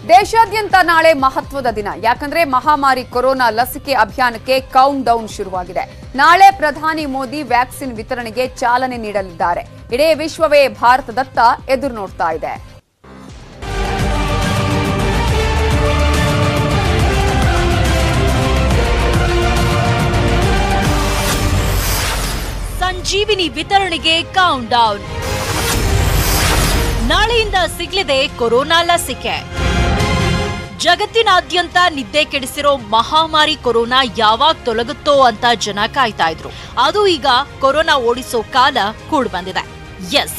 ದೇಶಾದ್ಯಂತ ನಾಳೆ ಮಹತ್ವದ ದಿನ. ಯಾಕಂದ್ರೆ ಮಹಾಮಾರಿ ಕೊರೋನಾ ಲಸಿಕೆ ಅಭಿಯಾನಕ್ಕೆ ಕೌಂಟ್ ಡೌನ್ ಶುರುವಾಗಿದೆ. ನಾಳೆ ಪ್ರಧಾನಿ ಮೋದಿ ವ್ಯಾಕ್ಸಿನ್ ವಿತರಣೆಗೆ ಚಾಲನೆ ನೀಡಲಿದ್ದಾರೆ. ಇಡೀ ವಿಶ್ವವೇ ಭಾರತದತ್ತ ಎದುರು ನೋಡ್ತಾ ಇದೆ. ಸಂಜೀವಿನಿ ವಿತರಣೆಗೆ ಕೌಂಟ್ ಡೌನ್. ನಾಳೆಯಿಂದ ಸಿಗಲಿದೆ ಕೊರೋನಾ ಲಸಿಕೆ. ಜಗತ್ತಿನಾದ್ಯಂತ ನಿದ್ದೆ ಕೆಡಿಸಿರೋ ಮಹಾಮಾರಿ ಕೊರೋನಾ ಯಾವಾಗ ತೊಲಗುತ್ತೋ ಅಂತ ಜನ ಕಾಯ್ತಾ ಇದ್ರು. ಅದು ಈಗ ಕೊರೋನಾ ಓಡಿಸೋ ಕಾಲ ಕೂಡ್ ಬಂದಿದೆ. ಎಸ್,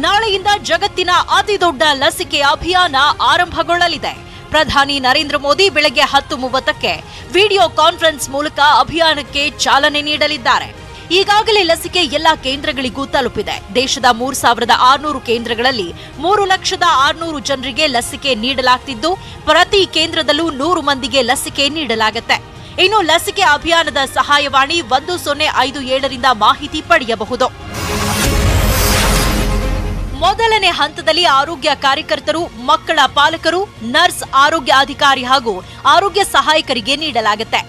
ನಾಳೆಯಿಂದ ಜಗತ್ತಿನ ಅತಿ ದೊಡ್ಡ ಲಸಿಕೆ ಅಭಿಯಾನ ಆರಂಭಗೊಳ್ಳಲಿದೆ. ಪ್ರಧಾನಿ ನರೇಂದ್ರ ಮೋದಿ ಬೆಳಗ್ಗೆ 10:30ಕ್ಕೆ ವಿಡಿಯೋ ಕಾನ್ಫರೆನ್ಸ್ ಮೂಲಕ ಅಭಿಯಾನಕ್ಕೆ ಚಾಲನೆ ನೀಡಲಿದ್ದಾರೆ. ಈಗಾಗಲೇ ಲಸಿಕೆ ಎಲ್ಲಾ ಕೇಂದ್ರಗಳಿಗೂ ತಲುಪಿದೆ. ದೇಶದ 3600 ಕೇಂದ್ರಗಳಲ್ಲಿ 3,600,000 ಜನರಿಗೆ ಲಸಿಕೆ ನೀಡಲಾಗ್ತಿದ್ದು, ಪ್ರತಿ ಕೇಂದ್ರದಲ್ಲೂ 100 ಮಂದಿಗೆ ಲಸಿಕೆ ನೀಡಲಾಗುತ್ತೆ. ಇನ್ನು ಲಸಿಕೆ ಅಭಿಯಾನದ ಸಹಾಯವಾಣಿ 1057ರಿಂದ ಮಾಹಿತಿ ಪಡೆಯಬಹುದು. ಮೊದಲನೇ ಹಂತದಲ್ಲಿ ಆರೋಗ್ಯ ಕಾರ್ಯಕರ್ತರು, ಮಕ್ಕಳ ಪಾಲಕರು, ನರ್ಸ್, ಆರೋಗ್ಯ ಅಧಿಕಾರಿ ಹಾಗೂ ಆರೋಗ್ಯ ಸಹಾಯಕರಿಗೆ ನೀಡಲಾಗುತ್ತೆ.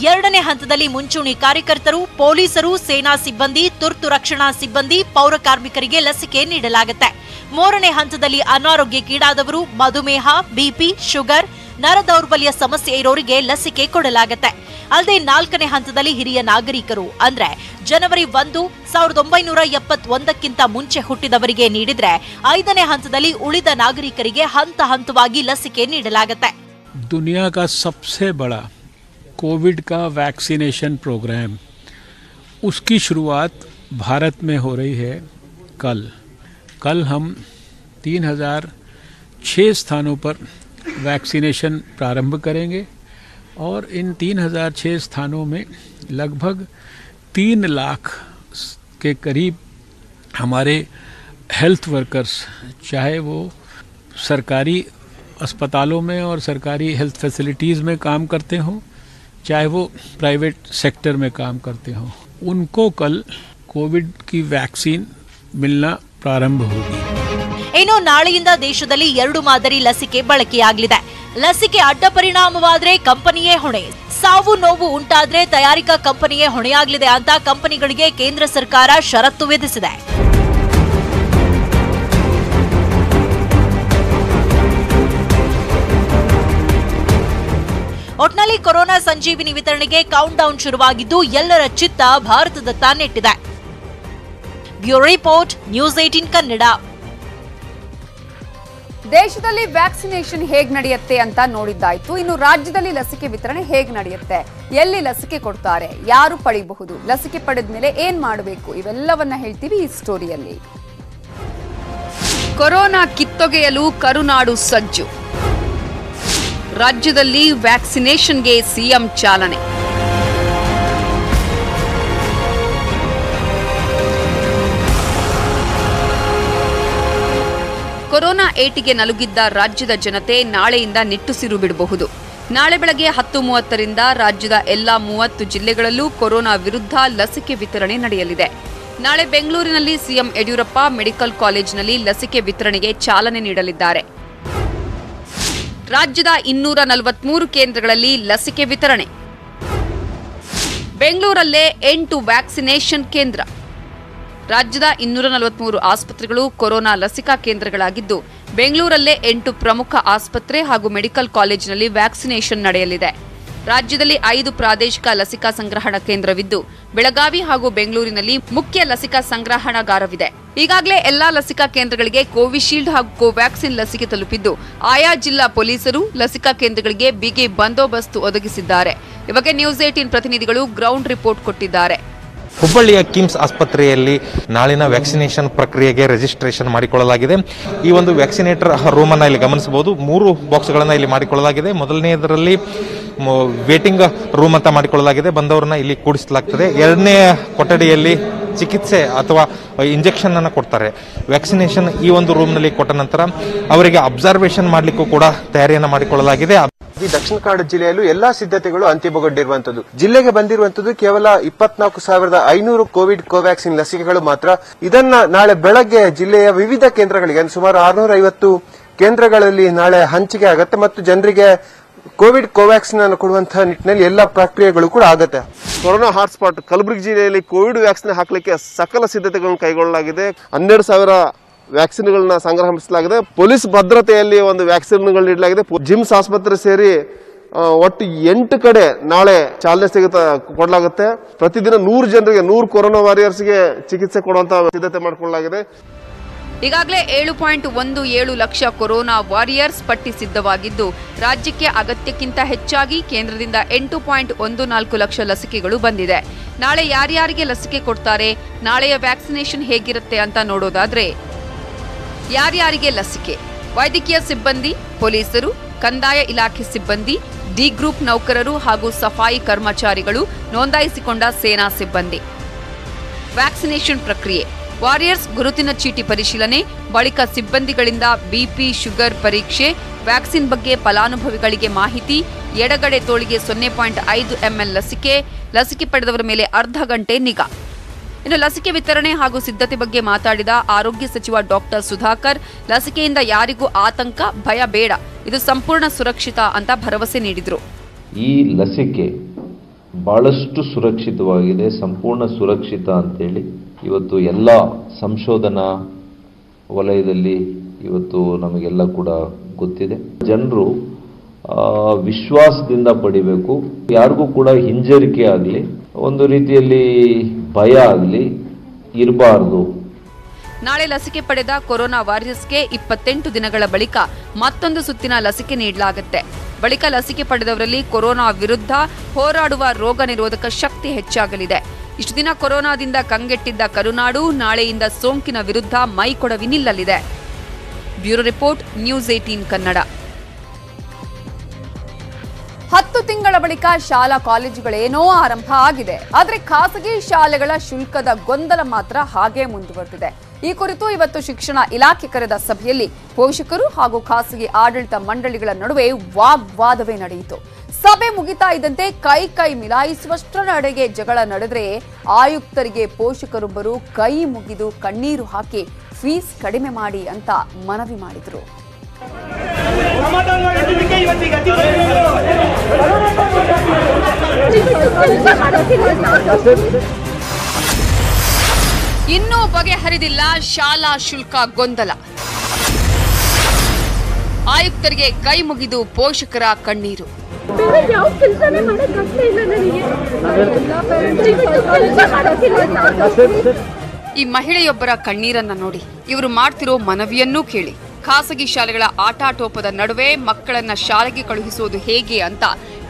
ಎರಡನೇ ಹಂತದಲ್ಲಿ ಮುಂಚೂಣಿ ಕಾರ್ಯಕರ್ತರು, ಪೊಲೀಸರು, ಸೇನಾ ಸಿಬ್ಬಂದಿ, ತುರ್ತು ರಕ್ಷಣಾ ಸಿಬ್ಬಂದಿ, ಪೌರ ಕಾರ್ಮಿಕರಿಗೆ ಲಸಿಕೆ ನೀಡಲಾಗುತ್ತೆ. ಮೂರನೇ ಹಂತದಲ್ಲಿ ಅನಾರೋಗ್ಯಕ್ಕೀಡಾದವರು, ಮಧುಮೇಹ, ಬಿಪಿ, ಶುಗರ್, ನರ ದೌರ್ಬಲ್ಯ ಸಮಸ್ಯೆ ಇರೋರಿಗೆ ಲಸಿಕೆ ಕೊಡಲಾಗುತ್ತೆ. ಅಲ್ಲದೆ ನಾಲ್ಕನೇ ಹಂತದಲ್ಲಿ ಹಿರಿಯ ನಾಗರಿಕರು, ಅಂದ್ರೆ ಜನವರಿ 1, 1971ಕ್ಕಿಂತ ಮುಂಚೆ ಹುಟ್ಟಿದವರಿಗೆ ನೀಡಿದ್ರೆ, ಐದನೇ ಹಂತದಲ್ಲಿ ಉಳಿದ ನಾಗರಿಕರಿಗೆ ಹಂತ ಹಂತವಾಗಿ ಲಸಿಕೆ ನೀಡಲಾಗುತ್ತೆ. दुनिया का सबसे बड़ा कोविड का वैक्सीनेशन प्रोग्राम, उसकी शुरुआत भारत में हो रही है कल हम 3006 स्थानों पर वैक्सीनेशन प्रारंभ करेंगे और इन 3006 स्थानों में लगभग 3 लाख के करीब हमारे हेल्थ वर्कर्स, चाहे वो सरकारी अस्पतालों में और सरकारी हेल्थ फैसिलिटीज़ में काम करते हों, चाहे वो प्राइवेट सेक्टर में काम करते हों, उनको कल कोविड की वैक्सीन मिलना प्रारंभ होगी. ಇನ್ನು ನಾಳೆಯಿಂದ ದೇಶದಲ್ಲಿ 2 ಮಾದರಿ ಲಸಿಕೆ ಬಳಕೆಯಾಗಲಿದೆ. ಲಸಿಕೆ ಅಡ್ಡ ಪರಿಣಾಮವಾದ್ರೆ ಕಂಪನಿಯೇ ಹೊಣೆ, ಸಾವು ನೋವು ಉಂಟಾದ್ರೆ ತಯಾರಿಕಾ ಕಂಪನಿಯೇ ಹೊಣೆಯಾಗಲಿದೆ ಅಂತ ಕಂಪನಿಗಳಿಗೆ ಕೇಂದ್ರ ಸರ್ಕಾರ ಷರತ್ತು ವಿಧಿಸಿದೆ. ಒಟ್ನಲ್ಲಿ ಕೊರೋನಾ ಸಂಜೀವಿನಿ ವಿತರಣೆಗೆ ಕೌಂಟ್ ಡೌನ್ ಶುರುವಾಗಿದ್ದು, ಎಲ್ಲರ ಚಿತ್ತ ಭಾರತದತ್ತ ನೆಟ್ಟಿದೆ. Bureau report, news 18 Kannada. ದೇಶದಲ್ಲಿ ವ್ಯಾಕ್ಸಿನೇಷನ್ ಹೇಗ್ ನಡೆಯುತ್ತೆ ಅಂತ ನೋಡಿದ್ದಾಯ್ತು. ಇನ್ನು ರಾಜ್ಯದಲ್ಲಿ ಲಸಿಕೆ ವಿತರಣೆ ಹೇಗ್ ನಡೆಯುತ್ತೆ, ಎಲ್ಲಿ ಲಸಿಕೆ ಕೊಡ್ತಾರೆ, ಯಾರು ಪಡೆಯಬಹುದು, ಲಸಿಕೆ ಪಡೆದ ಮೇಲೆ ಏನ್ ಮಾಡಬೇಕು, ಇವೆಲ್ಲವನ್ನ ಹೇಳ್ತೀವಿ ಈ ಸ್ಟೋರಿಯಲ್ಲಿ. ಕೊರೋನಾ ಕಿತ್ತೊಗೆಯಲು ಕರುನಾಡು ಸಜ್ಜು. ರಾಜ್ಯದಲ್ಲಿ ವ್ಯಾಕ್ಸಿನೇಷನ್ಗೆ ಸಿಎಂ ಚಾಲನೆ. ಕೊರೋನಾ ಏಟಿಗೆ ನಲುಗಿದ್ದ ರಾಜ್ಯದ ಜನತೆ ನಾಳೆಯಿಂದ ನಿಟ್ಟುಸಿರು ಬಿಡಬಹುದು. ನಾಳೆ ಬೆಳಗ್ಗೆ 10:30ರಿಂದ ರಾಜ್ಯದ ಎಲ್ಲಾ 30 ಜಿಲ್ಲೆಗಳಲ್ಲೂ ಕೊರೋನಾ ವಿರುದ್ಧ ಲಸಿಕೆ ವಿತರಣೆ ನಡೆಯಲಿದೆ. ನಾಳೆ ಬೆಂಗಳೂರಿನಲ್ಲಿ ಸಿಎಂ ಯಡಿಯೂರಪ್ಪ ಮೆಡಿಕಲ್ ಕಾಲೇಜಿನಲ್ಲಿ ಲಸಿಕೆ ವಿತರಣೆಗೆ ಚಾಲನೆ ನೀಡಲಿದ್ದಾರೆ. ರಾಜ್ಯದ 243 ಕೇಂದ್ರಗಳಲ್ಲಿ ಲಸಿಕೆ ವಿತರಣೆ. ಬೆಂಗಳೂರಲ್ಲೇ 8 ವ್ಯಾಕ್ಸಿನೇಷನ್ ಕೇಂದ್ರ. ರಾಜ್ಯದ 243 ಆಸ್ಪತ್ರೆಗಳು ಕೊರೋನಾ ಲಸಿಕಾ ಕೇಂದ್ರಗಳಾಗಿದ್ದು, ಬೆಂಗಳೂರಲ್ಲೇ 8 ಪ್ರಮುಖ ಆಸ್ಪತ್ರೆ ಹಾಗೂ ಮೆಡಿಕಲ್ ಕಾಲೇಜಿನಲ್ಲಿ ವ್ಯಾಕ್ಸಿನೇಷನ್ ನಡೆಯಲಿದೆ. ರಾಜ್ಯದಲ್ಲಿ 5 ಪ್ರಾದೇಶಿಕ ಲಸಿಕಾ ಸಂಗ್ರಹಣಾ ಕೇಂದ್ರವಿದ್ದು, ಬೆಳಗಾವಿ ಹಾಗೂ ಬೆಂಗಳೂರಿನಲ್ಲಿ ಮುಖ್ಯ ಲಸಿಕಾ ಸಂಗ್ರಹಣಾಗಾರವಿದೆ. ಈಗಾಗಲೇ ಎಲ್ಲಾ ಲಸಿಕಾ ಕೇಂದ್ರಗಳಿಗೆ ಕೋವಿಶೀಲ್ಡ್ ಹಾಗೂ ಕೋವ್ಯಾಕ್ಸಿನ್ ಲಸಿಕೆ ತಲುಪಿದ್ದು, ಆಯಾ ಜಿಲ್ಲಾ ಪೊಲೀಸರು ಲಸಿಕಾ ಕೇಂದ್ರಗಳಿಗೆ ಬಿಗಿ ಬಂದೋಬಸ್ತ್ ಒದಗಿಸಿದ್ದಾರೆ. ಈ ಬಗ್ಗೆ ನ್ಯೂಸ್ 18 ಪ್ರತಿನಿಧಿಗಳು ಗ್ರೌಂಡ್ ರಿಪೋರ್ಟ್ ಕೊಟ್ಟಿದ್ದಾರೆ. ಹುಬ್ಬಳ್ಳಿಯ ಕಿಮ್ಸ್ ಆಸ್ಪತ್ರೆಯಲ್ಲಿ ನಾಳಿನ ವ್ಯಾಕ್ಸಿನೇಷನ್ ಪ್ರಕ್ರಿಯೆಗೆ ರಿಜಿಸ್ಟ್ರೇಷನ್ ಮಾಡಿಕೊಳ್ಳಲಾಗಿದೆ. ಈ ಒಂದು ವ್ಯಾಕ್ಸಿನೇಟರ್ ರೂಮ್ ಅನ್ನು ಇಲ್ಲಿ ಗಮನಿಸಬಹುದು. 3 ಬಾಕ್ಸ್ಗಳನ್ನು ಇಲ್ಲಿ ಮಾಡಿಕೊಳ್ಳಲಾಗಿದೆ. ಮೊದಲನೆಯದರಲ್ಲಿ ವೇಟಿಂಗ್ ರೂಮ್ ಅಂತ ಮಾಡಿಕೊಳ್ಳಲಾಗಿದೆ, ಬಂದವರನ್ನ ಇಲ್ಲಿ ಕೂಡಿಸಲಾಗ್ತದೆ. ಎರಡನೇ ಕೊಠಡಿಯಲ್ಲಿ ಚಿಕಿತ್ಸೆ ಅಥವಾ ಇಂಜೆಕ್ಷನ್ ಅನ್ನು ಕೊಡ್ತಾರೆ. ವ್ಯಾಕ್ಸಿನೇಷನ್ ಈ ಒಂದು ರೂಮ್ ನಲ್ಲಿ ಕೊಟ್ಟ ನಂತರ ಅವರಿಗೆ ಅಬ್ಸರ್ವೇಷನ್ ಮಾಡಲಿಕ್ಕೂ ಕೂಡ ತಯಾರಿಯನ್ನು ಮಾಡಿಕೊಳ್ಳಲಾಗಿದೆ. ದಕ್ಷಿಣ ಕನ್ನಡ ಜಿಲ್ಲೆಯಲ್ಲೂ ಎಲ್ಲಾ ಸಿದ್ಧತೆಗಳು ಅಂತಿಮಗೊಂಡಿರುವಂತದ್ದು. ಜಿಲ್ಲೆಗೆ ಬಂದಿರುವಂತದ್ದು ಕೇವಲ 24,500 ಕೋವಿಡ್ ಕೋವ್ಯಾಕ್ಸಿನ್ ಲಸಿಕೆಗಳು ಮಾತ್ರ. ಇದನ್ನ ನಾಳೆ ಬೆಳಗ್ಗೆ ಜಿಲ್ಲೆಯ ವಿವಿಧ ಕೇಂದ್ರಗಳಿಗೆ ಸುಮಾರು 650 ಕೇಂದ್ರಗಳಲ್ಲಿ ನಾಳೆ ಹಂಚಿಕೆ ಆಗುತ್ತೆ ಮತ್ತು ಜನರಿಗೆ ಕೋವಿಡ್ ಕೋವ್ಯಾಕ್ಸಿನ್ ಅನ್ನು ಕೊಡುವಂತಹ ನಿಟ್ಟಿನಲ್ಲಿ ಎಲ್ಲ ಪ್ರಕ್ರಿಯೆಗಳು ಕೂಡ ಆಗುತ್ತೆ. ಕೊರೋನಾ ಹಾಟ್ಸ್ಪಾಟ್ ಕಲಬುರಗಿ ಜಿಲ್ಲೆಯಲ್ಲಿ ಕೋವಿಡ್ ವ್ಯಾಕ್ಸಿನ್ ಹಾಕಲಿಕ್ಕೆ ಸಕಲ ಸಿದ್ಧತೆಗಳನ್ನು ಕೈಗೊಳ್ಳಲಾಗಿದೆ. 12,000 ವ್ಯಾಕ್ಸಿನ್ಗಳನ್ನ ಸಂಗ್ರಹಿಸಲಾಗಿದೆ. ಪೊಲೀಸ್ ಭದ್ರತೆಯಲ್ಲಿ ಒಂದು ವ್ಯಾಕ್ಸಿನ್ಗಳು ನೀಡಲಾಗಿದೆ. ಜಿಮ್ಸ್ ಆಸ್ಪತ್ರೆ ಸೇರಿ ಒಟ್ಟು 8 ಕಡೆ ನಾಳೆ ಚಾಲನೆ ಕೊಡಲಾಗುತ್ತೆ. ಪ್ರತಿದಿನ 100 ಜನರಿಗೆ 100 ಕೊರೋನಾ ವಾರಿಯರ್ಸ್ಗೆ ಚಿಕಿತ್ಸೆ ಕೊಡುವಂತ ಸಿದ್ಧತೆ ಮಾಡಿಕೊಳ್ಳಲಾಗಿದೆ. ಈಗಾಗಲೇ 7.17 ಲಕ್ಷ ಕೊರೋನಾ ವಾರಿಯರ್ಸ್ ಪಟ್ಟಿ ಸಿದ್ಧವಾಗಿದ್ದು, ರಾಜ್ಯಕ್ಕೆ ಅಗತ್ಯಕ್ಕಿಂತ ಹೆಚ್ಚಾಗಿ ಕೇಂದ್ರದಿಂದ 8.14 ಲಕ್ಷ ಲಸಿಕೆಗಳು ಬಂದಿದೆ. ನಾಳೆ ಯಾರ್ಯಾರಿಗೆ ಲಸಿಕೆ ಕೊಡ್ತಾರೆ, ನಾಳೆಯ ವ್ಯಾಕ್ಸಿನೇಷನ್ ಹೇಗಿರುತ್ತೆ ಅಂತ ನೋಡೋದಾದ್ರೆ, ಯಾರ್ಯಾರಿಗೆ ಲಸಿಕೆ? ವೈದ್ಯಕೀಯ ಸಿಬ್ಬಂದಿ, ಪೊಲೀಸರು, ಕಂದಾಯ ಇಲಾಖೆ ಸಿಬ್ಬಂದಿ, ಡಿ ಗ್ರೂಪ್ ನೌಕರರು ಹಾಗೂ ಸಫಾಯಿ ಕರ್ಮಚಾರಿಗಳು, ನೋಂದಾಯಿಸಿಕೊಂಡ ಸೇನಾ ಸಿಬ್ಬಂದಿ. ವ್ಯಾಕ್ಸಿನೇಷನ್ ಪ್ರಕ್ರಿಯೆ: ವಾರಿಯರ್ಸ್ ಗುರುತಿನ ಚೀಟಿ ಪರಿಶೀಲನೆ, ಬಳಿಕ ಸಿಬ್ಬಂದಿಗಳಿಂದ ಬಿಪಿ, ಶುಗರ್ ಪರೀಕ್ಷೆ, ವ್ಯಾಕ್ಸಿನ್ ಬಗ್ಗೆ ಫಲಾನುಭವಿಗಳಿಗೆ ಮಾಹಿತಿ, ಎಡಗಡೆ ತೋಳಿಗೆ 0.5 ml ಲಸಿಕೆ ಪಡೆದವರ ಮೇಲೆ ಅರ್ಧ ಗಂಟೆ ನಿಗಾ. ಇನ್ನು ಲಸಿಕೆ ವಿತರಣೆ ಹಾಗೂ ಸಿದ್ಧತೆ ಬಗ್ಗೆ ಮಾತಾಡಿದ ಆರೋಗ್ಯ ಸಚಿವ ಡಾಕ್ಟರ್ ಸುಧಾಕರ್, ಲಸಿಕೆಯಿಂದ ಯಾರಿಗೂ ಆತಂಕ, ಭಯ ಬೇಡ, ಇದು ಸಂಪೂರ್ಣ ಸುರಕ್ಷಿತ ಅಂತ ಭರವಸೆ ನೀಡಿದರು. ಈ ಲಸಿಕೆ ಬಹಳಷ್ಟು ಸುರಕ್ಷಿತವಾಗಿದೆ, ಸಂಪೂರ್ಣ ಸುರಕ್ಷಿತ ಅಂತೇಳಿ ಇವತ್ತು ಎಲ್ಲ ಸಂಶೋಧನಾ ವಲಯದಲ್ಲಿ ಇವತ್ತು ನಮಗೆಲ್ಲ ಕೂಡ ಗೊತ್ತಿದೆ. ಜನರು ವಿಶ್ವಾಸದಿಂದ ಪಡಿಬೇಕು. ಯಾರಿಗೂ ಕೂಡ ಹಿಂಜರಿಕೆ ಆಗಲಿ, ಒಂದು ರೀತಿಯಲ್ಲಿ ಭಯ ಆಗಲಿ ಇರಬಾರದು. ನಾಳೆ ಲಸಿಕೆ ಪಡೆದ ಕೊರೋನಾ ವಾರಿಯರ್ಸ್ಗೆ 28 ದಿನಗಳ ಬಳಿಕ ಮತ್ತೊಂದು ಸುತ್ತಿನ ಲಸಿಕೆ ನೀಡಲಾಗುತ್ತೆ. ಬಳಿಕ ಲಸಿಕೆ ಪಡೆದವರಲ್ಲಿ ಕೊರೋನಾ ವಿರುದ್ಧ ಹೋರಾಡುವ ರೋಗ ನಿರೋಧಕ ಶಕ್ತಿ ಹೆಚ್ಚಾಗಲಿದೆ. ಇಷ್ಟು ದಿನ ಕೊರೋನಾದಿಂದ ಕಂಗೆಟ್ಟಿದ್ದ ಕರುನಾಡು ನಾಳೆಯಿಂದ ಸೋಂಕಿನ ವಿರುದ್ಧ ಮೈಕೊಡವಿ ನಿಲ್ಲಲಿದೆ. Bureau report, news 18 Kannada. 10 ತಿಂಗಳ ಬಳಿಕ ಶಾಲಾ ಕಾಲೇಜುಗಳೇನೋ ಆರಂಭ ಆಗಿದೆ. ಆದರೆ ಖಾಸಗಿ ಶಾಲೆಗಳ ಶುಲ್ಕದ ಗೊಂದಲ ಮಾತ್ರ ಹಾಗೇ ಮುಂದುವರೆದಿದೆ. ಈ ಕುರಿತು ಇವತ್ತು ಶಿಕ್ಷಣ ಇಲಾಖೆ ಕರೆದ ಸಭೆಯಲ್ಲಿ ಪೋಷಕರು ಹಾಗೂ ಖಾಸಗಿ ಆಡಳಿತ ಮಂಡಳಿಗಳ ನಡುವೆ ವಾಗ್ವಾದವೇ ನಡೆಯಿತು. ಸಭೆ ಮುಗಿತಾ ಇದ್ದಂತೆ ಕೈ ಮಿಲಾಯಿಸುವಷ್ಟರ ನಡೆಗೆ ಜಗಳ ನಡೆದರೆ ಆಯುಕ್ತರಿಗೆ ಪೋಷಕರೊಬ್ಬರು ಕೈ ಮುಗಿದು ಕಣ್ಣೀರು ಹಾಕಿ ಫೀಸ್ ಕಡಿಮೆ ಮಾಡಿ ಅಂತ ಮನವಿ ಮಾಡಿದರು. ಇನ್ನೂ ಬಗೆಹರಿದಿಲ್ಲ ಶಾಲಾ ಶುಲ್ಕ ಗೊಂದಲ. ಆಯುಕ್ತರಿಗೆ ಕೈ ಮುಗಿದು ಪೋಷಕರ ಕಣ್ಣೀರು. ಈ ಮಹಿಳೆಯೊಬ್ಬರ ಕಣ್ಣೀರನ್ನ ನೋಡಿ, ಇವರು ಮಾಡ್ತಿರೋ ಮನವಿಯನ್ನೂ ಕೇಳಿ. ಖಾಸಗಿ ಶಾಲೆಗಳ ಆಟಾಟೋಪದ ನಡುವೆ ಮಕ್ಕಳನ್ನ ಶಾಲೆಗೆ ಕಳುಹಿಸುವುದು ಹೇಗೆ ಅಂತ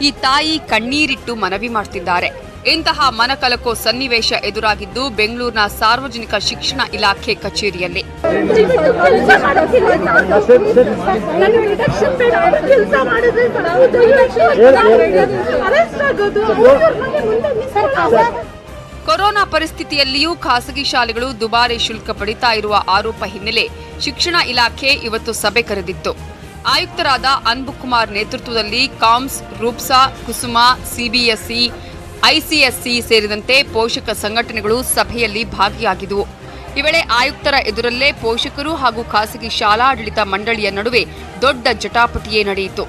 ಈ ತಾಯಿ ಕಣ್ಣೀರಿಟ್ಟು ಮನವಿ ಮಾಡ್ತಿದ್ದಾರೆ. ಇಂತಹ ಮನಕಲಕೋ ಸನ್ನಿವೇಶ ಎದುರಾಗಿದ್ದು ಬೆಂಗಳೂರಿನ ಸಾರ್ವಜನಿಕ ಶಿಕ್ಷಣ ಇಲಾಖೆ ಕಚೇರಿಯಲ್ಲಿ. ಕೊರೋನಾ ಪರಿಸ್ಥಿತಿಯಲ್ಲಿಯೂ ಖಾಸಗಿ ಶಾಲೆಗಳು ದುಬಾರಿ ಶುಲ್ಕ ಪಡಿತಾ ಇರುವ ಆರೋಪ ಹಿನ್ನೆಲೆ ಶಿಕ್ಷಣ ಇಲಾಖೆ ಇವತ್ತು ಸಭೆ ಕರೆದಿತ್ತು. ಆಯುಕ್ತರಾದ ಅನ್ಬುಕುಮಾರ್ ನೇತೃತ್ವದಲ್ಲಿ ಕಾಮ್ಸ್, ರೂಪ್ಸಾ, ಕುಸುಮ, ಸಿಬಿಎಸ್ಇ, ಐಸಿಎಸ್ಸಿ ಸೇರಿದಂತೆ ಪೋಷಕ ಸಂಘಟನೆಗಳು ಸಭೆಯಲ್ಲಿ ಭಾಗಿಯಾಗಿದ್ದವು. ಈ ವೇಳೆ ಆಯುಕ್ತರ ಎದುರಲ್ಲೇ ಪೋಷಕರು ಹಾಗೂ ಖಾಸಗಿ ಶಾಲಾಡಳಿತ ಮಂಡಳಿಯ ನಡುವೆ ದೊಡ್ಡ ಜಟಾಪಟಿಯೇ ನಡೆಯಿತು.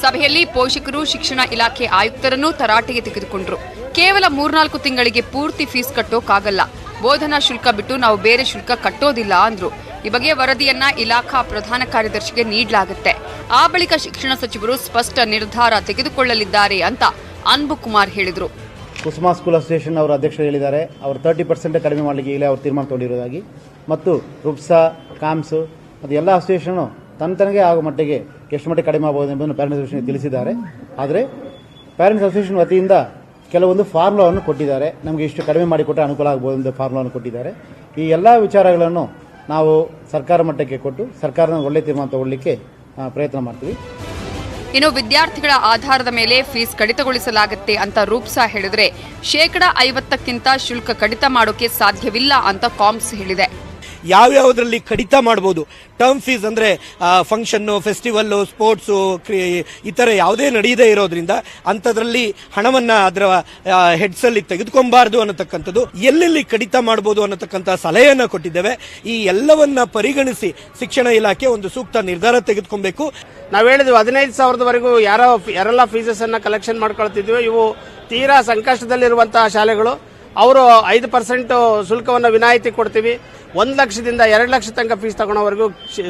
ಸಭೆಯಲ್ಲಿ ಪೋಷಕರು ಶಿಕ್ಷಣ ಇಲಾಖೆ ಆಯುಕ್ತರನ್ನು ತರಾಟೆಗೆ ತೆಗೆದುಕೊಂಡರು. ಕೇವಲ 3-4 ತಿಂಗಳಿಗೆ ಪೂರ್ತಿ ಫೀಸ್ ಕಟ್ಟೋಕ್ಕಾಗಲ್ಲ, ಬೋಧನಾ ಶುಲ್ಕ ಬಿಟ್ಟು ನಾವು ಬೇರೆ ಶುಲ್ಕ ಕಟ್ಟೋದಿಲ್ಲ ಅಂದ್ರು. ಈ ಬಗ್ಗೆ ವರದಿಯನ್ನ ಇಲಾಖಾ ಪ್ರಧಾನ ಕಾರ್ಯದರ್ಶಿಗೆ ನೀಡಲಾಗುತ್ತೆ. ಆ ಬಳಿಕ ಶಿಕ್ಷಣ ಸಚಿವರು ಸ್ಪಷ್ಟ ನಿರ್ಧಾರ ತೆಗೆದುಕೊಳ್ಳಲಿದ್ದಾರೆ ಅಂತ ಅನ್ಬುಕುಮಾರ್ ಹೇಳಿದರು. ಕುಸುಮಾ ಸ್ಕೂಲ್ ಅಸೋಸಿಯೇಷನ್ ಅವರ ಅಧ್ಯಕ್ಷರು ಹೇಳಿದ್ದಾರೆ, ಅವರು 30% ಕಡಿಮೆ ಮಾಡಲಿಕ್ಕೆ ಈಗಲೇ ಅವರು ತೀರ್ಮಾನ ತಗೊಂಡಿರೋದಾಗಿ, ಮತ್ತು ರುಪ್ಸಾ, ಕಾಮ್ಸ್ ಮತ್ತು ಎಲ್ಲ ಅಸೋಸಿಯೇಷನ್ ತನಗೆ ಆಗುವ ಮಟ್ಟಿಗೆ ಎಷ್ಟು ಮಟ್ಟಿಗೆ ಕಡಿಮೆ ಆಗಬಹುದು ಎಂಬುದನ್ನು ಪ್ಯಾರೆಂಟ್ಸ್ ಅಸೋಸಿಯೇಷನ್ ತಿಳಿಸಿದ್ದಾರೆ. ಆದರೆ ಪ್ಯಾರೆಂಟ್ಸ್ ಅಸೋಸಿಯೇಷನ್ ವತಿಯಿಂದ ಕೆಲವೊಂದು ಫಾರ್ಮುಲಾವನ್ನು ಕೊಟ್ಟಿದ್ದಾರೆ, ನಮಗೆ ಇಷ್ಟು ಕಡಿಮೆ ಮಾಡಿಕೊಟ್ಟರೆ ಅನುಕೂಲ ಆಗಬಹುದು ಎಂದು ಫಾರ್ಮುಲಾವನ್ನು ಕೊಟ್ಟಿದ್ದಾರೆ. ಈ ಎಲ್ಲ ವಿಚಾರಗಳನ್ನು ನಾವು ಸರ್ಕಾರ ಮಟ್ಟಕ್ಕೆ ಕೊಟ್ಟು ಸರ್ಕಾರದ ಒಳ್ಳೆಯ ತೀರ್ಮಾನ ತಗೊಳ್ಳಲಿಕ್ಕೆ ಪ್ರಯತ್ನ ಮಾಡ್ತೀವಿ. ಇನ್ನು ವಿದ್ಯಾರ್ಥಿಗಳ ಆಧಾರದ ಮೇಲೆ ಫೀಸ್ ಕಡಿತಗೊಳಿಸಲಾಗುತ್ತೆ ಅಂತ ರೂಪ್ಸಾ ಹೇಳಿದ್ರೆ, 50% ಶುಲ್ಕ ಕಡಿತ ಮಾಡೋಕೆ ಸಾಧ್ಯವಿಲ್ಲ ಅಂತ ಕಾಮ್ಸ್ ಹೇಳಿದೆ. ಯಾವ್ಯಾವುದರಲ್ಲಿ ಕಡಿತ ಮಾಡ್ಬೋದು. ಟರ್ಮ್ ಫೀಸ್ ಅಂದರೆ ಫಂಕ್ಷನ್ನು, ಫೆಸ್ಟಿವಲ್ಲು, ಸ್ಪೋರ್ಟ್ಸು, ಇತರ ಯಾವುದೇ ನಡೆಯದೇ ಇರೋದ್ರಿಂದ ಅಂಥದ್ರಲ್ಲಿ ಹಣವನ್ನು ಅದರ ಹೆಡ್ಸಲ್ಲಿ ತೆಗೆದುಕೊಬಾರ್ದು ಅನ್ನತಕ್ಕಂಥದ್ದು, ಎಲ್ಲೆಲ್ಲಿ ಕಡಿತ ಮಾಡ್ಬೋದು ಅನ್ನತಕ್ಕಂಥ ಸಲಹೆಯನ್ನು ಕೊಟ್ಟಿದ್ದೇವೆ. ಈ ಎಲ್ಲವನ್ನ ಪರಿಗಣಿಸಿ ಶಿಕ್ಷಣ ಇಲಾಖೆ ಒಂದು ಸೂಕ್ತ ನಿರ್ಧಾರ ತೆಗೆದುಕೊಬೇಕು. ನಾವು ಹೇಳಿದ್ವಿ 15,000ವರೆಗೂ ಯಾರೆಲ್ಲ ಫೀಸಸ್ ಅನ್ನ ಕಲೆಕ್ಷನ್ ಮಾಡ್ಕೊಳ್ತಿದ್ವಿ, ಇವು ತೀರಾ ಸಂಕಷ್ಟದಲ್ಲಿರುವಂತಹ ಶಾಲೆಗಳು, ಅವರು 5% ಶುಲ್ಕವನ್ನು ವಿನಾಯಿತಿ ಕೊಡ್ತೀವಿ. 1 ಲಕ್ಷದಿಂದ 2 ಲಕ್ಷ ತನಕ ಫೀಸ್ ತಗೊಳ್ಳೋವರೆಗೂ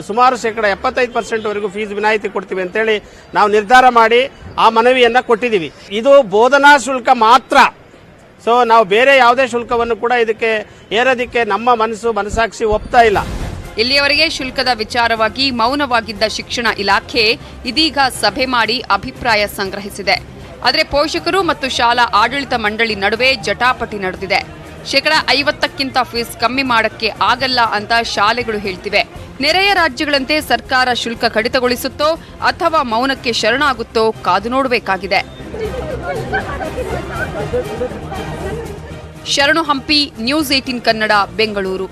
ಸುಮಾರು 75% ಫೀಸ್ ವಿನಾಯಿತಿ ಕೊಡ್ತೀವಿ ಅಂತೇಳಿ ನಾವು ನಿರ್ಧಾರ ಮಾಡಿ ಆ ಮನವಿಯನ್ನ ಕೊಟ್ಟಿದ್ದೀವಿ. ಇದು ಬೋಧನಾ ಶುಲ್ಕ ಮಾತ್ರ. ಸೊ ನಾವು ಬೇರೆ ಯಾವುದೇ ಶುಲ್ಕವನ್ನು ಕೂಡ ಇದಕ್ಕೆ ಏರೋದಕ್ಕೆ ನಮ್ಮ ಮನಸ್ಸಾಕ್ಷಿ ಒಪ್ತಾ ಇಲ್ಲ. ಇಲ್ಲಿಯವರೆಗೆ ಶುಲ್ಕದ ವಿಚಾರವಾಗಿ ಮೌನವಾಗಿದ್ದ ಶಿಕ್ಷಣ ಇಲಾಖೆ ಇದೀಗ ಸಭೆ ಮಾಡಿ ಅಭಿಪ್ರಾಯ ಸಂಗ್ರಹಿಸಿದೆ. ಆದರೆ ಪೋಷಕರು ಮತ್ತು ಶಾಲಾ ಆಡಳಿತ ಮಂಡಳಿ ನಡುವೆ ಜಟಾಪಟಿ ನಡೆದಿದೆ. 50% ಫೀಸ್ ಕಮ್ಮಿ ಮಾಡಕ್ಕೆ ಆಗಲ್ಲ ಅಂತ ಶಾಲೆಗಳು ಹೇಳ್ತಿವೆ. ನೆರೆಯ ರಾಜ್ಯಗಳಂತೆ ಸರ್ಕಾರ ಶುಲ್ಕ ಕಡಿತಗೊಳಿಸುತ್ತೋ ಅಥವಾ ಮೌನಕ್ಕೆ ಶರಣಾಗುತ್ತೋ ಕಾದು ನೋಡಬೇಕಾಗಿದೆ. ಶರಣು ಹಂಪಿ, ನ್ಯೂಸ್ 18 ಕನ್ನಡ, ಬೆಂಗಳೂರು.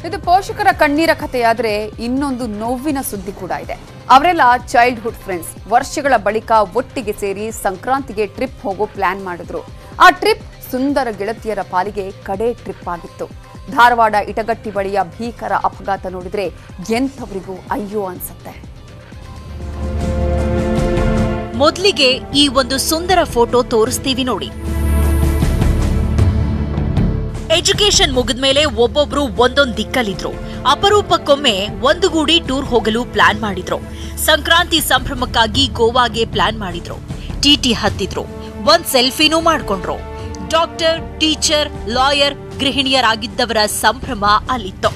ಇದು ಪೋಷಕರ ಕಣ್ಣೀರ ಕಥೆಯಾದ್ರೆ ಇನ್ನೊಂದು ನೋವಿನ ಸುದ್ದಿ ಕೂಡ ಇದೆ. ಅವರೆಲ್ಲ ಚೈಲ್ಡ್ಹುಡ್ ಫ್ರೆಂಡ್ಸ್. ವರ್ಷಗಳ ಬಳಿಕ ಒಟ್ಟಿಗೆ ಸೇರಿ ಸಂಕ್ರಾಂತಿಗೆ ಟ್ರಿಪ್ ಹೋಗೋ ಪ್ಲಾನ್ ಮಾಡಿದ್ರು. ಆ ಟ್ರಿಪ್ ಸುಂದರ ಗೆಳತಿಯರ ಪಾಲಿಗೆ ಕಡೆ ಟ್ರಿಪ್ ಆಗಿತ್ತು. ಧಾರವಾಡ ಇಟಗಟ್ಟಿ ಬಳಿಯ ಭೀಕರ ಅಪಘಾತ ನೋಡಿದ್ರೆ ಎಂಥವರಿಗೂ ಅಯ್ಯೋ ಅನ್ಸುತ್ತೆ. ಮೊದಲಿಗೆ ಈ ಒಂದು ಸುಂದರ ಫೋಟೋ ತೋರಿಸ್ತೀವಿ ನೋಡಿ. ಎಜುಕೇಶನ್ ಮುಗಿದ್ಮೇಲೆ ಒಬ್ಬೊಬ್ರು ಒಂದೊಂದು ದಿಕ್ಕಲ್ಲಿದ್ರು. ಅಪರೂಪಕ್ಕೊಮ್ಮೆ ಒಂದುಗೂಡಿ ಟೂರ್ ಹೋಗಲು ಪ್ಲಾನ್ ಮಾಡಿದ್ರು. ಸಂಕ್ರಾಂತಿ ಸಂಭ್ರಮಕ್ಕಾಗಿ ಗೋವಾಗೆ ಪ್ಲಾನ್ ಮಾಡಿದ್ರು. ಟಿಟಿ ಹತ್ತಿದ್ರು. ಒಂದ್ ಸೆಲ್ಫಿನೂ ಮಾಡ್ಕೊಂಡ್ರು. ಡಾಕ್ಟರ್, ಟೀಚರ್, ಲಾಯರ್, ಗೃಹಿಣಿಯರಾಗಿದ್ದವರ ಸಂಭ್ರಮ ಅಲ್ಲಿತ್ತು.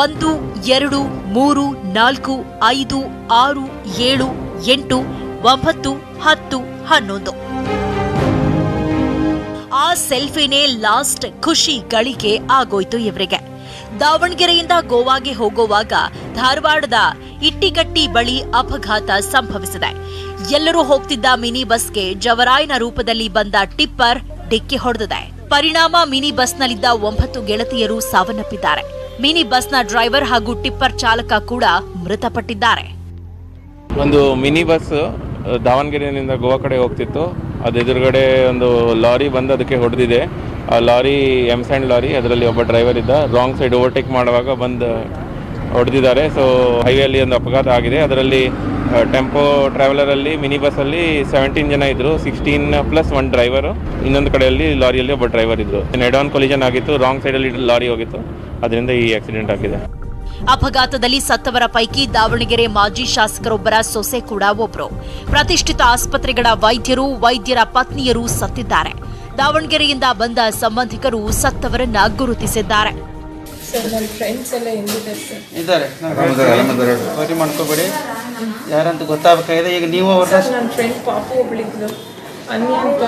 ಒಂದು, 2, 3, 4, 5, 6, 7, 8, 9, 10, 11. ಆ ಸೆಲ್ಫಿನೇ ಲಾಸ್ಟ್ ಖುಷಿ ಗಳಿಗೆ ಆಗೋಯ್ತು ಇವರಿಗೆ. ದಾವಣಗೆರೆಯಿಂದ ಗೋವಾಗೆ ಹೋಗುವಾಗ ಧಾರವಾಡದ ಇಟ್ಟಿಗಟ್ಟಿ ಬಳಿ ಅಪಘಾತ ಸಂಭವಿಸಿದೆ. ಎಲ್ಲರೂ ಹೋಗ್ತಿದ್ದ ಮಿನಿ ಬಸ್ಗೆ ಜವರಾಯನ ರೂಪದಲ್ಲಿ ಬಂದ ಟಿಪ್ಪರ್ ಡಿಕ್ಕಿ ಹೊಡೆದಿದೆ. ಪರಿಣಾಮ ಮಿನಿ ಬಸ್ನಲ್ಲಿದ್ದ 9 ಗೆಳತಿಯರು ಸಾವನ್ನಪ್ಪಿದ್ದಾರೆ. ಮಿನಿ ಬಸ್ನ ಡ್ರೈವರ್ ಹಾಗೂ ಟಿಪ್ಪರ್ ಚಾಲಕ ಕೂಡ ಮೃತಪಟ್ಟಿದ್ದಾರೆ. ಒಂದು ಮಿನಿ ಬಸ್ ದಾವಣಗೆರೆಯಿಂದ ಗೋವಾ ಕಡೆ ಹೋಗ್ತಿತ್ತು. ಅದು ಎದುರುಗಡೆ ಒಂದು ಲಾರಿ ಬಂದು ಅದಕ್ಕೆ ಹೊಡೆದಿದೆ. ಆ ಲಾರಿ ಎಮ್ಸ್ಯಾಂಡ್ ಲಾರಿ, ಅದರಲ್ಲಿ ಒಬ್ಬ ಡ್ರೈವರ್ ಇದ್ದ. ರಾಂಗ್ ಸೈಡ್ ಓವರ್ಟೇಕ್ ಮಾಡುವಾಗ ಬಂದು ಹೊಡೆದಿದ್ದಾರೆ. ಸೊ ಹೈವೇಯಲ್ಲಿ ಒಂದು ಅಪಘಾತ ಆಗಿದೆ. ಅದರಲ್ಲಿ ಟೆಂಪೋ ಟ್ರಾವೆಲರಲ್ಲಿ ಮಿನಿ ಬಸ್ಸಲ್ಲಿ 17 ಜನ ಇದ್ದರು. 16 ಪ್ಲಸ್ 1 ಡ್ರೈವರು. ಇನ್ನೊಂದು ಕಡೆಯಲ್ಲಿ ಲಾರಿಯಲ್ಲಿ ಒಬ್ಬ ಡ್ರೈವರ್ ಇದ್ದರು. ಹೆಡ್ ಆನ್ ಕೊಲಿಷನ್ ಆಗಿತ್ತು. ರಾಂಗ್ ಸೈಡಲ್ಲಿ ಲಾರಿ ಹೋಗಿತ್ತು. ಅದರಿಂದ ಈ ಆಕ್ಸಿಡೆಂಟ್ ಆಗಿದೆ. ಅಪಘಾತದಲ್ಲಿ ಸತ್ತವರ ಪೈಕಿ ದಾವಣಗೆರೆ ಮಾಜಿ ಶಾಸಕರೊಬ್ಬರ ಸೊಸೆ ಕೂಡ ಒಬ್ರು. ಪ್ರತಿಷ್ಠಿತ ಆಸ್ಪತ್ರೆಗಳ ವೈದ್ಯರು, ವೈದ್ಯರ ಪತ್ನಿಯರು ಸತ್ತಿದ್ದಾರೆ. ದಾವಣಗೆರೆಯಿಂದ ಬಂದ ಸಂಬಂಧಿಕರು ಸತ್ತವರನ್ನ ಗುರುತಿಸಿದ್ದಾರೆ. ಮಾಡ್ಕೋಬೇಡಿ, ಯಾರಂತ ಗೊತ್ತಾಗಬೇಕಾಗಿದೆ. ಈಗ ನೀವು ನನ್ನ ಫ್ರೆಂಡ್ ಪಾಪು ಒಬ್ಳಿದ್ಲು, ಅನ್ಯ ಅಂತ.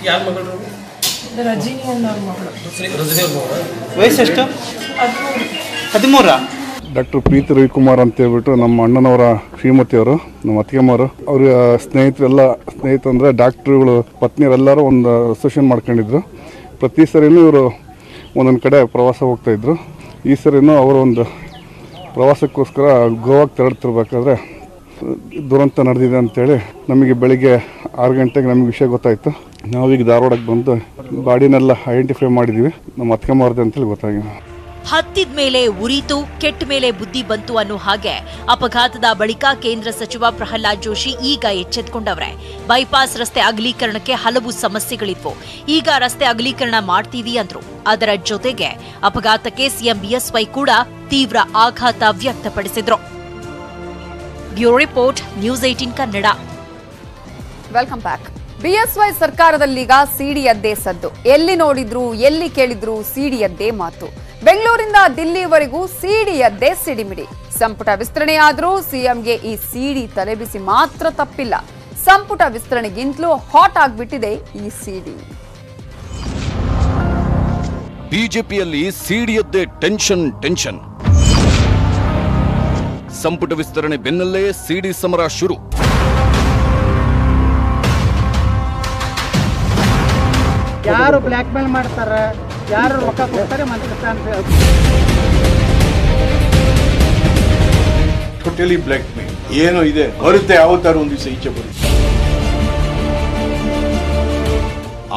ಯಾರ ಮಗಳು? ರಜಿನಿ ಅನ್ನೋರ ಮಗಳು. ವಯಸ್ಸೆಷ್ಟು? 13. ಡಾಕ್ಟರ್ ಪ್ರೀತಿ ರವಿಕುಮಾರ್ ಅಂತ ಹೇಳ್ಬಿಟ್ಟು ನಮ್ಮ ಅಣ್ಣನವರ ಶ್ರೀಮತಿಯವರು, ನಮ್ಮ ಅತ್ತಿಗೆಮ್ಮವರು, ಅವ್ರ ಸ್ನೇಹಿತರು ಅಂದರೆ ಡಾಕ್ಟ್ರುಗಳು ಪತ್ನಿಯರೆಲ್ಲರೂ ಒಂದು ಅಸೋಸಿಯೇಷನ್ ಮಾಡ್ಕೊಂಡಿದ್ರು. ಪ್ರತಿ ಸರಿನೂ ಇವರು ಒಂದೊಂದು ಕಡೆ ಪ್ರವಾಸ ಹೋಗ್ತಾಯಿದ್ರು. ಈ ಸರಿನೂ ಅವರು ಒಂದು ಪ್ರವಾಸಕ್ಕೋಸ್ಕರ ಗೋವಾಗೆ ತೆರಳುತ್ತಿರ್ಬೇಕಾದ್ರೆ ದುರಂತ ನಡೆದಿದೆ ಅಂತೇಳಿ ನಮಗೆ ಬೆಳಿಗ್ಗೆ 6 ಗಂಟೆಗೆ ನಮಗೆ ವಿಷಯ ಗೊತ್ತಾಯಿತು. ನಾವೀಗ ಧಾರವಾಡಕ್ಕೆ ಬಂದು ಬಾಡಿನೆಲ್ಲ ಐಡೆಂಟಿಫೈ ಮಾಡಿದ್ದೀವಿ. ನಮ್ಮ ಅತ್ತಿಗೆಮ್ಮವ್ರದ್ದು ಅಂತೇಳಿ ಗೊತ್ತಾಗಿದೆ. ಹತ್ತಿದ ಮೇಲೆ ಉರಿತು, ಕೆಟ್ಟ ಮೇಲೆ ಬುದ್ಧಿ ಬಂತು ಅನ್ನೋ ಹಾಗೆ ಅಪಘಾತದ ಬಳಿಕ ಕೇಂದ್ರ ಸಚಿವ ಪ್ರಹ್ಲಾದ್ ಜೋಶಿ ಈಗ ಎಚ್ಚೆತ್ತುಕೊಂಡವ್ರೆ. ಬೈಪಾಸ್ ರಸ್ತೆ ಅಗಲೀಕರಣಕ್ಕೆ ಹಲವು ಸಮಸ್ಯೆಗಳಿದ್ವು. ಈಗ ರಸ್ತೆ ಅಗಲೀಕರಣ ಮಾಡ್ತೀವಿ ಅಂದ್ರು. ಅದರ ಜೊತೆಗೆ ಅಪಘಾತಕ್ಕೆ ಸಿಎಂ ಬಿಎಸ್ವೈ ಕೂಡ ತೀವ್ರ ಆಘಾತ ವ್ಯಕ್ತಪಡಿಸಿದ್ರು. Bureau report, news 18 Kannada. Welcome back. BSY ಸರ್ಕಾರದಲ್ಲೀಗ ಸಿಡಿಯದ್ದೇ ಸದ್ದು. ಎಲ್ಲಿ ನೋಡಿದ್ರು, ಎಲ್ಲಿ ಕೇಳಿದ್ರು ಸಿಡಿಯದ್ದೇ ಮಾತು. ಬೆಂಗಳೂರಿಂದ ದಿಲ್ಲಿವರೆಗೂ ಸಿಡಿಯದ್ದೇ ಸಿಡಿಮಿಡಿ. ಸಂಪುಟ ವಿಸ್ತರಣೆಯಾದರೂ ಸಿಎಂಗೆ ಈ ಸಿಡಿ ತಲೆಬಿಸಿ ಮಾತ್ರ ತಪ್ಪಿಲ್ಲ. ಸಂಪುಟ ವಿಸ್ತರಣೆಗಿಂತಲೂ ಹಾಟ್ ಆಗಿಬಿಟ್ಟಿದೆ ಈ ಸಿಡಿ. ಬಿಜೆಪಿಯಲ್ಲಿ ಸಿಡಿಯದ್ದೇ ಟೆನ್ಷನ್. ಸಂಪುಟ ವಿಸ್ತರಣೆ ಬೆನ್ನಲ್ಲೇ ಸಿಡಿ ಸಮರ ಶುರು. ಯಾರು ಬ್ಲ್ಯಾಕ್ ಮೇಲ್ ಮಾಡ್ತಾರೆ, ಯಾರು ರೊಕ್ಕ ಕೊಡ್ತಾರೆ ಮಂತ್ರಿ ಸ್ಥಾನ ಟೋಟಲಿ ಬ್ಲ್ಯಾಕ್ ಮೇಲ್ ಏನೋ ಇದೆ ಬರುತ್ತೆ, ಯಾವತ್ತಾರು ಒಂದು ದಿವಸ ಈಚೆ ಬರುತ್ತೆ.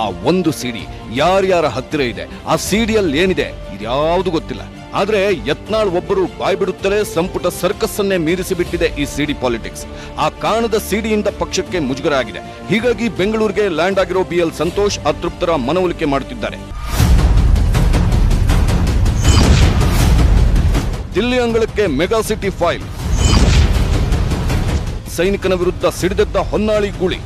ಆ ಒಂದು ಸಿಡಿ ಯಾರ್ಯಾರ ಹತ್ತಿರ ಇದೆ, ಆ ಸಿಡಿಯಲ್ಲಿ ಏನಿದೆ ಇದ್ಯಾವುದು ಗೊತ್ತಿಲ್ಲ. ಆದ್ರೆ ಯತ್ನಾಳ್ ಒಬ್ಬರು ಬಾಯ್ ಬಿಡುತ್ತಲೇ ಸಂಪುಟ ಸರ್ಕಸ್ ಅನ್ನೇ ಮೀರಿಸಿ ಬಿಟ್ಟಿದೆ ಈ ಸಿಡಿ ಪಾಲಿಟಿಕ್ಸ್. ಆ ಕಾರಣದ ಸಿಡಿಯಿಂದ ಪಕ್ಷಕ್ಕೆ ಮುಜುಗರ ಆಗಿದೆ. ಹೀಗಾಗಿ ಬೆಂಗಳೂರಿಗೆ ಲ್ಯಾಂಡ್ ಆಗಿರೋ BL ಸಂತೋಷ್ ಅತೃಪ್ತರ ಮನವೊಲಿಕೆ ಮಾಡುತ್ತಿದ್ದಾರೆ. ದಿಲ್ಲಿ ಅಂಗಳಕ್ಕೆ ಮೆಗಾ ಸಿಟಿ ಫೈಲ್, ಸೈನಿಕನ ವಿರುದ್ಧ ಸಿಡಿದೆದ್ದ ಹೊನ್ನಾಳಿ ಗೂಳಿ.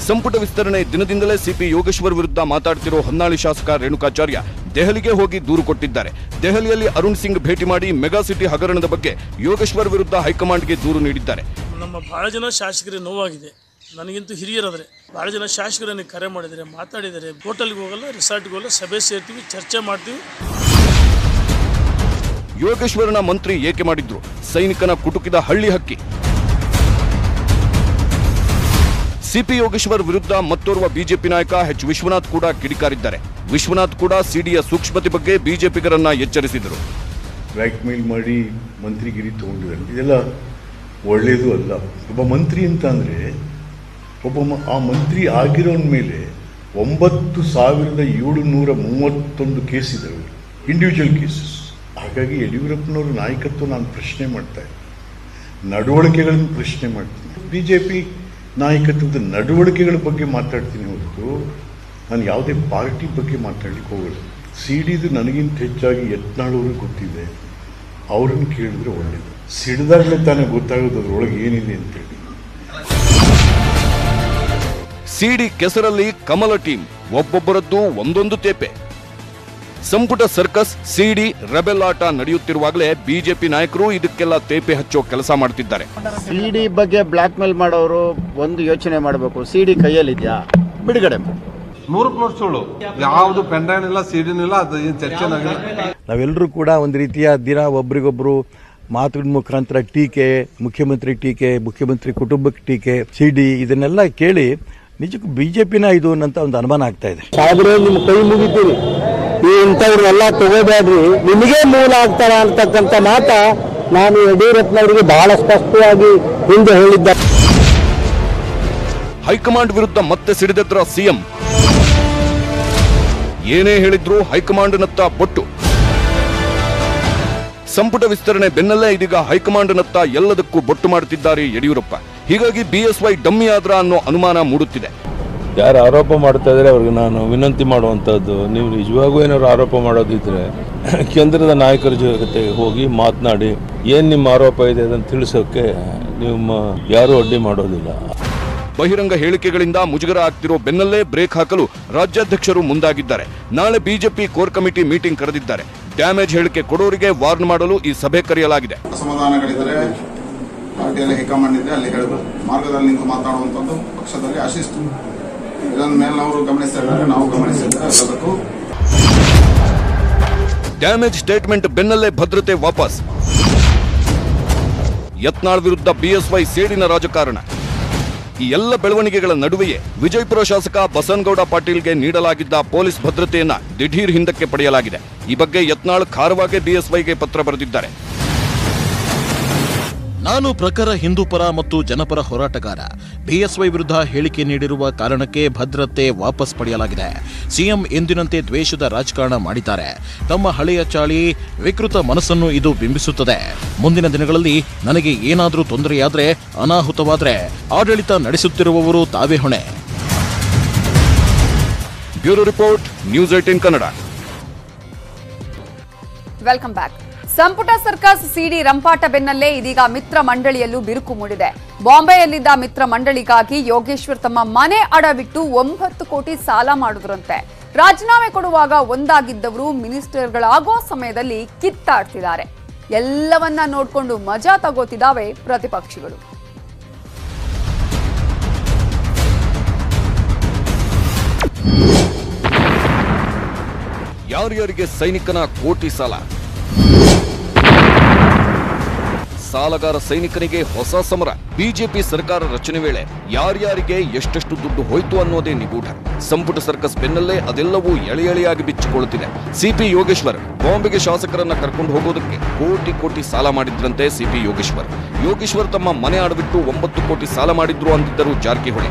ಸಂಪುಟ ವಿಸ್ತರಣೆ ದಿನದಿಂದಲೇ ಸಿಪಿ ಯೋಗೇಶ್ವರ್ ವಿರುದ್ಧ ಮಾತಾಡ್ತಿರೋ ಹೊನ್ನಾಳಿ ಶಾಸಕ ರೇಣುಕಾಚಾರ್ಯ ದೆಹಲಿಗೆ ಹೋಗಿ ದೂರು ಕೊಟ್ಟಿದ್ದಾರೆ. ದೆಹಲಿಯಲ್ಲಿ ಅರುಣ್ ಸಿಂಗ್ ಭೇಟಿ ಮಾಡಿ ಮೆಗಾ ಸಿಟಿ ಹಗರಣದ ಬಗ್ಗೆ ಯೋಗೇಶ್ವರ್ ವಿರುದ್ಧ ಹೈಕಮಾಂಡ್ಗೆ ದೂರು ನೀಡಿದ್ದಾರೆ. ನಮ್ಮ ಬಹಳ ಜನ ಶಾಸಕರಿಗೆ ನೋವಾಗಿದೆ, ನನಗಿಂತೂ ಹಿರಿಯರಾದ್ರೆ ಬಹಳ ಜನ ಶಾಸಕರನ್ನು ಕರೆ ಮಾಡಿದರೆ, ಮಾತಾಡಿದರೆ, ಹೋಟೆಲ್ಗೆ ಹೋಗಲ್ಲ, ರಿಸಾರ್ಟ್ಗೆ ಹೋಗಲ್ಲ, ಸಭೆ ಸೇರ್ತೀವಿ, ಚರ್ಚೆ ಮಾಡ್ತೀವಿ. ಯೋಗೇಶ್ವರನ ಮಂತ್ರಿ ಏಕೆ ಮಾಡಿದ್ರು? ಸೈನಿಕನ ಕುಟುಕಿದ ಹಳ್ಳಿ ಹಕ್ಕಿ. ಸಿಪಿ ಯೋಗೇಶ್ವರ್ ವಿರುದ್ಧ ಮತ್ತೋರ್ವ ಬಿಜೆಪಿ ನಾಯಕ ಎಚ್ ವಿಶ್ವನಾಥ್ ಕೂಡ ಕಿಡಿಕಾರಿದ್ದಾರೆ. ವಿಶ್ವನಾಥ್ ಕೂಡ ಸಿಡಿಯ ಸೂಕ್ಷ್ಮತೆ ಬಗ್ಗೆ ಬಿಜೆಪಿಗರನ್ನ ಎಚ್ಚರಿಸಿದರು. ಬ್ಲ್ಯಾಕ್ ಮೇಲ್ ಮಾಡಿ ಮಂತ್ರಿಗಿರಿ ತಗೊಂಡಿದ್ದಾರೆ, ಇದೆಲ್ಲ ಒಳ್ಳೆಯದು ಅಲ್ಲ. ಒಬ್ಬ ಮಂತ್ರಿ ಅಂತ ಅಂದ್ರೆ ಆ ಮಂತ್ರಿ ಆಗಿರೋನ್ ಮೇಲೆ 9731 ಕೇಸ್ ಇದ್ದಾವೆ, ಇಂಡಿವಿಜುವಲ್ ಕೇಸಸ್. ಹಾಗಾಗಿ ಯಡಿಯೂರಪ್ಪನವರ ನಾಯಕತ್ವ ನಾನು ಪ್ರಶ್ನೆ ಮಾಡ್ತಾ ಇದ್ದೀನಿ, ನಡವಳಿಕೆಗಳನ್ನು ಪ್ರಶ್ನೆ ಮಾಡ್ತೀನಿ. ಬಿಜೆಪಿ ನಾಯಕತ್ವದ ನಡವಳಿಕೆಗಳ ಬಗ್ಗೆ ಮಾತಾಡ್ತೀನಿ ಹೊರತು ನಾನು ಯಾವುದೇ ಪಾರ್ಟಿ ಬಗ್ಗೆ ಮಾತಾಡ್ಲಿಕ್ಕೆ ಹೋಗಲ್ಲ. ಸಿಡಿದು ನನಗಿಂತ ಹೆಚ್ಚಾಗಿ ಯತ್ನಾಳವ್ರಿಗೆ ಗೊತ್ತಿದೆ, ಅವ್ರನ್ನ ಕೇಳಿದ್ರೆ ಒಳ್ಳೇದು. ಸಿಡಿದಾಗಲೇ ತಾನೇ ಗೊತ್ತಾಗೋದು ಅದರೊಳಗೆ ಏನಿದೆ ಅಂತೇಳಿ. ಸಿಡಿ ಕೆಸರಲ್ಲಿ ಕಮಲ ಟೀಮ್, ಒಬ್ಬೊಬ್ಬರದ್ದು ಒಂದೊಂದು ತೇಪೆ. ಸಂಪುಟ ಸರ್ಕಸ್, ಸಿಡಿ ರೆಬೆಲ್ ಆಟ ನಡೆಯುತ್ತಿರುವಾಗಲೇ ಬಿಜೆಪಿ ನಾಯಕರು ಇದಕ್ಕೆಲ್ಲ ತೇಪೆ ಹಚ್ಚೋ ಕೆಲಸ ಮಾಡ್ತಿದ್ದಾರೆ. ಸಿಡಿ ಬಗ್ಗೆ ಬ್ಲ್ಯಾಕ್ ಮೇಲ್ ಮಾಡೋರು ಒಂದು ಯೋಚನೆ ಮಾಡಬೇಕು, ಸಿಡಿ ಕೈಯಲ್ಲಿದ್ಯಾ ಬಿಡುಗಡೆ ಮಾಡಿ. 100% ಸುಳ್ಳು, ಯಾವುದು ಪೆಂಡ್ರೈವ್ ಇಲ್ಲ, ಸಿಡಿನೂ ಇಲ್ಲ, ಅದು ಚರ್ಚೆ ನಾವೆಲ್ಲರೂ ಕೂಡ ಒಂದು ರೀತಿಯ ದಿನ ಒಬ್ರಿಗೊಬ್ರು ಮಾತುಗಳ ಮುಖಾಂತರ ಟೀಕೆ, ಮುಖ್ಯಮಂತ್ರಿ ಟೀಕೆ, ಮುಖ್ಯಮಂತ್ರಿ ಕುಟುಂಬಕ್ಕೆ ಟೀಕೆ, ಸಿಡಿ ಇದನ್ನೆಲ್ಲ ಕೇಳಿ ನಿಜಕ್ಕೂ ಬಿಜೆಪಿನ ಇದು ಅಂತ ಒಂದು ಅನುಮಾನ ಆಗ್ತಾ ಇದೆ. ಸಾಹೇಬ್ರೆ ನಿಮ್ ಕೈ ಮುಗಿತೀವಿ, ಈ ಇಂಥವ್ರನ್ನೆಲ್ಲ ತಗೋಬೇಡ್ರಿ, ನಿಮಗೆ ಮೂಲ ಆಗ್ತಾರ ಅಂತಕ್ಕಂಥ ಮಾತ ನಾನು ಯಡಿಯೂರಪ್ಪನವರಿಗೆ ಬಹಳ ಸ್ಪಷ್ಟವಾಗಿ ಹಿಂದೆ ಹೇಳಿದ್ದೆ. ಹೈಕಮಾಂಡ್ ವಿರುದ್ಧ ಮತ್ತೆ ಸಿಡಿದೆದ್ರ ಸಿಎಂ. ಏನೇ ಹೇಳಿದ್ರು ಹೈಕಮಾಂಡ್ನತ್ತ ಬೊಟ್ಟು. ಸಂಪುಟ ವಿಸ್ತರಣೆ ಬೆನ್ನಲ್ಲೇ ಇದೀಗ ಹೈಕಮಾಂಡ್ನತ್ತ ಎಲ್ಲದಕ್ಕೂ ಬೊಟ್ಟು ಮಾಡುತ್ತಿದ್ದಾರೆ ಯಡಿಯೂರಪ್ಪ. ಹೀಗಾಗಿ BSY ಡಮ್ಮಿ ಆದ್ರ ಅನ್ನೋ ಅನುಮಾನ ಮೂಡುತ್ತಿದೆ. ಯಾರು ಆರೋಪ ಮಾಡ್ತಾ ಇದ್ದಾರೆ ಅವ್ರಿಗೆ ನಾನು ವಿನಂತಿ ಮಾಡುವಂಥದ್ದು, ನೀವು ನಿಜವಾಗೂ ಏನಾದ್ರು ಆರೋಪ ಮಾಡೋದಿದ್ರೆ ಕೇಂದ್ರದ ನಾಯಕರ ಜೊತೆ ಹೋಗಿ ಮಾತನಾಡಿ ಏನು ನಿಮ್ಮ ಆರೋಪ ಇದೆ ಅದನ್ನು ತಿಳಿಸೋಕೆ ನಿಮ್ಮ ಯಾರೂ ಅಡ್ಡಿ ಮಾಡೋದಿಲ್ಲ. ಬಹಿರಂಗ ಹೇಳಿಕೆಗಳಿಂದ ಮುಜುಗರ ಆಗ್ತಿರೋ ಬೆನ್ನಲ್ಲೇ ಬ್ರೇಕ್ ಹಾಕಲು ರಾಜ್ಯಾಧ್ಯಕ್ಷರು ಮುಂದಾಗಿದ್ದಾರೆ. ನಾಳೆ ಬಿಜೆಪಿ ಕೋರ್ ಕಮಿಟಿ ಮೀಟಿಂಗ್ ಕರೆದಿದ್ದಾರೆ. ಡ್ಯಾಮೇಜ್ ಹೇಳಿಕೆ ಕೊಡೋರಿಗೆ ವಾರ್ನ್ ಮಾಡಲು ಈ ಸಭೆ ಕರೆಯಲಾಗಿದೆ. ಅಸಮಾಧಾನಗಳಿದ್ದರೆ ಪಾರ್ಟಿಯಲ್ಲಿ ಹೈಕಮಾಂಡ್ ಇದ್ರೆ ಅಲ್ಲಿ ಹೇಳಬೇಕು, ಮಾರ್ಗದಲ್ಲಿ ನಿಂತು ಮಾತನಾಡುವಂಥದ್ದು ಪಕ್ಷದಲ್ಲಿ ಆಶಿಸ್ತು. ಇದನ್ನ ಮೇಲೆ ಅವರು ಗಮನಿಸಿದ್ದಾರೆ, ನಾವು ಗಮನಿಸಿದ್ದಾರೆ. ಎಲ್ಲದಕ್ಕೂ ಡ್ಯಾಮೇಜ್ ಸ್ಟೇಟ್ಮೆಂಟ್ ಬೆನ್ನಲ್ಲೇ ಭದ್ರತೆ ವಾಪಸ್. ಯತ್ನಾಳ್ ವಿರುದ್ಧ BSY ಸೇಡಿನ ರಾಜಕಾರಣ. ಈ ಎಲ್ಲ ಬೆಳವಣಿಗೆಗಳ ನಡುವೆಯೇ ವಿಜಯಪುರ ಶಾಸಕ ಬಸನಗೌಡ ಪಾಟೀಲ್ಗೆ ನೀಡಲಾಗಿದ್ದ ಪೊಲೀಸ್ ಭದ್ರತೆಯನ್ನ ದಿಢೀರ್ ಹಿಂದಕ್ಕೆ ಪಡೆಯಲಾಗಿದೆ. ಈ ಬಗ್ಗೆ ಯತ್ನಾಳ್ ಖಾರವಾಗಿ BSYಗೆ ಪತ್ರ ಬರೆದಿದ್ದಾರೆ. ನಾನು ಪ್ರಖರ ಹಿಂದೂಪರ ಮತ್ತು ಜನಪರ ಹೋರಾಟಗಾರ. BSY ವಿರುದ್ಧ ಹೇಳಿಕೆ ನೀಡಿರುವ ಕಾರಣಕ್ಕೆ ಭದ್ರತೆ ವಾಪಸ್ ಪಡೆಯಲಾಗಿದೆ. ಸಿಎಂ ಎಂದಿನಂತೆ ದ್ವೇಷದ ರಾಜಕಾರಣ ಮಾಡಿದ್ದಾರೆ. ತಮ್ಮ ಹಳೆಯ ಚಾಳಿ, ವಿಕೃತ ಮನಸ್ಸನ್ನು ಇದು ಬಿಂಬಿಸುತ್ತದೆ. ಮುಂದಿನ ದಿನಗಳಲ್ಲಿ ನನಗೆ ಏನಾದರೂ ತೊಂದರೆಯಾದ್ರೆ, ಅನಾಹುತವಾದ್ರೆ ಆಡಳಿತ ನಡೆಸುತ್ತಿರುವವರು ತಾವೇ ಹೊಣೆ. Bureau report, news 18 Kannada. Welcome back. ಸಂಪುಟ ಸರ್ಕಸ್ ಸಿಡಿ ರಂಪಾಟ ಬೆನ್ನಲ್ಲೇ ಇದೀಗ ಮಿತ್ರ ಮಂಡಳಿಯಲ್ಲೂ ಬಿರುಕು ಮೂಡಿದೆ. ಬಾಂಬೆಯಲ್ಲಿದ್ದ ಮಿತ್ರ ಮಂಡಳಿಗಾಗಿ ಯೋಗೇಶ್ವರ್ ತಮ್ಮ ಮನೆ ಅಡವಿಟ್ಟು 9 ಕೋಟಿ ಸಾಲ ಮಾಡಿದ್ರಂತೆ. ರಾಜೀನಾಮೆ ಕೊಡುವಾಗ ಒಂದಾಗಿದ್ದವರು ಮಿನಿಸ್ಟರ್ಗಳಾಗೋ ಸಮಯದಲ್ಲಿ ಕಿತ್ತಾಡ್ತಿದ್ದಾರೆ. ಎಲ್ಲವನ್ನ ನೋಡ್ಕೊಂಡು ಮಜಾ ತಗೋತಿದ್ದಾವೆ ಪ್ರತಿಪಕ್ಷಗಳು. ಯಾರ್ಯಾರಿಗೆ ಸೈನಿಕನ ಕೋಟಿ ಸಾಲ? ಸಾಲಗಾರ ಸೈನಿಕನಿಗೆ ಹೊಸ ಸಮರ. ಬಿಜೆಪಿ ಸರ್ಕಾರ ರಚನೆ ವೇಳೆ ಯಾರ್ಯಾರಿಗೆ ಎಷ್ಟೆಷ್ಟು ದುಡ್ಡು ಹೋಯ್ತು ಅನ್ನೋದೇ ನಿಗೂಢ. ಸಂಪುಟ ಸರ್ಕಸ್ ಬೆನ್ನಲ್ಲೇ ಅದೆಲ್ಲವೂ ಎಳೆಯಾಗಿ ಬಿಚ್ಚಿಕೊಳ್ಳುತ್ತಿದೆ. ಸಿಪಿ ಯೋಗೇಶ್ವರ್ ಬಾಂಬೆಗೆ ಶಾಸಕರನ್ನ ಕರ್ಕೊಂಡು ಹೋಗೋದಕ್ಕೆ ಕೋಟಿ ಸಾಲ ಮಾಡಿದ್ರಂತೆ. ಸಿಪಿ ಯೋಗೇಶ್ವರ್ ತಮ್ಮ ಮನೆ ಆಡ್ಬಿಟ್ಟು 9 ಕೋಟಿ ಸಾಲ ಮಾಡಿದ್ರು ಅಂತಿದ್ದರು ಜಾರಕಿಹೊಳಿ.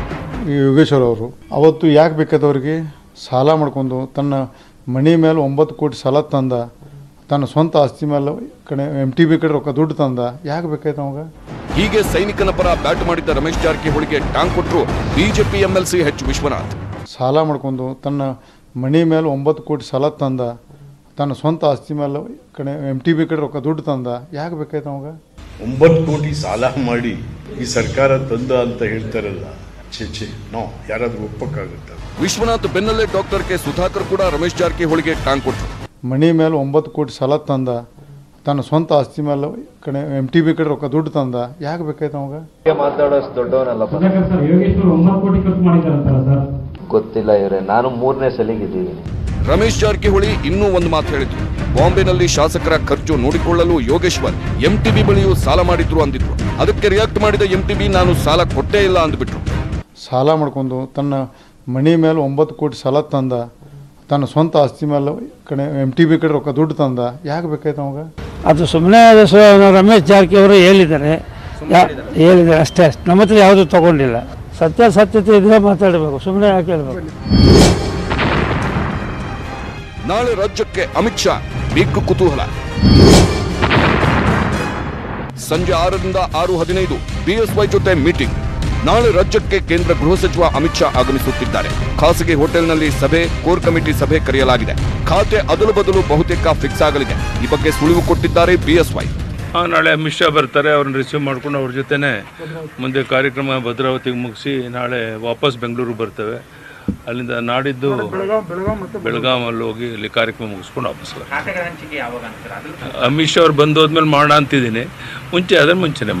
ಯೋಗೇಶ್ವರ್ ಅವರು ಅವತ್ತು ಯಾಕೆ ಬೇಕಾದವರಿಗೆ ಸಾಲ ಮಾಡ್ಕೊಂಡು ತನ್ನ ಮನೆ ಮೇಲೆ 9 ಕೋಟಿ ಸಾಲ ತಂದ, ತನ್ನ ಸ್ವಂತ ಆಸ್ತಿ ಮೇಲೆ ಕಡೆ MTB ಕಡೆ ರೊಕ್ಕ ದುಡ್ಡು ತಂದ, ಯಾಕೆ ಬೇಕಾಯ್ತು ಅವಾಗ? ಹೀಗೆ ಸೈನಿಕನ ಪರ ಬ್ಯಾಟ್ ಮಾಡಿದ್ದ ರಮೇಶ್ ಜಾರಕಿಹೊಳಿಗೆ ಟಾಂಗ್ ಕೊಟ್ಟರು ಬಿಜೆಪಿ MLC ಎಚ್ ವಿಶ್ವನಾಥ್. ಸಾಲ ಮಾಡ್ಕೊಂಡು ತನ್ನ ಮನೆ ಮೇಲೆ 9 ಕೋಟಿ ಸಾಲ ತಂದ, ತನ್ನ ಸ್ವಂತ ಆಸ್ತಿ ಮೇಲೆ ಕಡೆ MTB ಕಡೆ ರೊಕ್ಕ ದುಡ್ಡು ತಂದ, ಯಾಕೆ ಬೇಕಾಯ್ತು ಅವಾಗ? 9 ಕೋಟಿ ಸಾಲ ಮಾಡಿ ಈ ಸರ್ಕಾರ ತಂದ ಅಂತ ಹೇಳ್ತಾರಲ್ಲ, ನಾವು ಯಾರಾದ್ರೂ ಒಪ್ಪಕ್ಕಾಗುತ್ತ? ವಿಶ್ವನಾಥ್ ಬೆನ್ನಲ್ಲೇ ಡಾಕ್ಟರ್ ಕೆ ಸುಧಾಕರ್ ಕೂಡ ರಮೇಶ್ ಜಾರಕಿಹೊಳಿಗೆ ಟಾಂಗ್ ಕೊಟ್ಟರು. ಮನೆ ಮೇಲೆ 9 ಕೋಟಿ ಸಾಲ ತಂದ, ತನ್ನ ಸ್ವಂತ ಆಸ್ತಿ ಮೇಲೆ ಕಡೆ MTB ಕಡೆ ರೊಕ್ಕ ದುಡ್ಡು ತಂದ, ಯಾಕೆ ಬೇಕಾಯ್ತು ಅವಾಗ? ಮಾತಾಡೋಷ್ಟು ದೊಡ್ಡವನಲ್ಲಪ್ಪ. ಗೊತ್ತಿಲ್ಲ ಇವರೇ, ನಾನು 3ನೇ ಸಲಿಗಿದ್ದೀನಿ. ರಮೇಶ್ ಜಾರಕಿಹೊಳಿ ಇನ್ನೂ ಒಂದು ಮಾತು ಹೇಳಿದ್ರು. ಬಾಂಬೆನಲ್ಲಿ ಶಾಸಕರ ಖರ್ಚು ನೋಡಿಕೊಳ್ಳಲು ಯೋಗೇಶ್ವರ್ MTB ಬಳಿಯೂ ಸಾಲ ಮಾಡಿದ್ರು ಅಂದಿದ್ರು. ಅದಕ್ಕೆ ರಿಯಾಕ್ಟ್ ಮಾಡಿದ MTB ನಾನು ಸಾಲ ಕೊಟ್ಟೇ ಇಲ್ಲ ಅಂದ್ಬಿಟ್ರು. ಸಾಲ ಮಾಡ್ಕೊಂಡು ತನ್ನ ಮನೆ ಮೇಲೆ 9 ಕೋಟಿ ಸಾಲ ತಂದ, ತನ್ನ ಸ್ವಂತ ಆಸ್ತಿ ಮೇಲೆ ಕಡೆ MTB ಕಡೆ ರೊಕ್ಕ ದುಡ್ಡು ತಂದ, ಯಾಕೆ ಬೇಕಾಯ್ತು ಅವಾಗ? ಅದು ಸುಮ್ಮನೆ ರಮೇಶ್ ಜಾರಕಿಹೊಳಿ ಹೇಳಿದ್ದಾರೆ ಅಷ್ಟೇ. ನಮ್ಮ ಹತ್ರ ಯಾವುದು ತಗೊಂಡಿಲ್ಲ. ಸತ್ಯತೆ ಇದ್ರೆ ಮಾತಾಡಬೇಕು, ಸುಮ್ಮನೆ ಯಾಕೆ ಹೇಳ್ಬೇಕು? ನಾಳೆ ರಾಜ್ಯಕ್ಕೆ ಅಮಿತ್ ಶಾ ಬಿಗ್ ಕುತೂಹಲ. ಸಂಜೆ 6ರಿಂದ 6:15 BSY ಜೊತೆ ಮೀಟಿಂಗ್. ನಾಳೆ ರಾಜ್ಯಕ್ಕೆ ಕೇಂದ್ರ ಗೃಹ ಸಚಿವ ಅಮಿತ್ ಶಾ ಆಗಮಿಸುತ್ತಿದ್ದಾರೆ. ಖಾಸಗಿ ಹೋಟೆಲ್ನಲ್ಲಿ ಸಭೆ, ಕೋರ್ ಕಮಿಟಿ ಸಭೆ ಕರೆಯಲಾಗಿದೆ. ಖಾತೆ ಅದಲು ಬದಲು ಬಹುತೇಕ ಫಿಕ್ಸ್ ಆಗಲಿದೆ. ಈ ಬಗ್ಗೆ ಸುಳಿವು ಕೊಟ್ಟಿದ್ದಾರೆ BSY. ನಾಳೆ ಅಮಿತ್ ಶಾ ಬರ್ತಾರೆ. ಅವ್ರನ್ನ ರಿಸೀವ್ ಮಾಡ್ಕೊಂಡು ಅವ್ರ ಜೊತೆನೆ ಮುಂದೆ ಕಾರ್ಯಕ್ರಮ ಭದ್ರಾವತಿಗೆ ಮುಗಿಸಿ ನಾಳೆ ವಾಪಸ್ ಬೆಂಗಳೂರು ಬರ್ತೇವೆ. ಅಲ್ಲಿಂದ ನಾಡಿದ್ದು ಬೆಳಗಾಮಲ್ಲಿ ಹೋಗಿ ಇಲ್ಲಿ ಕಾರ್ಯಕ್ರಮ ಮುಗಿಸ್ಕೊಂಡು ವಾಪಸ್. ಅಮಿತ್ ಶಾ ಅವ್ರು ಬಂದೋದ್ಮೇಲೆ ಮಾಡೋಣ ಅಂತಿದ್ದೀನಿ. ಮುಂಚೆನೆ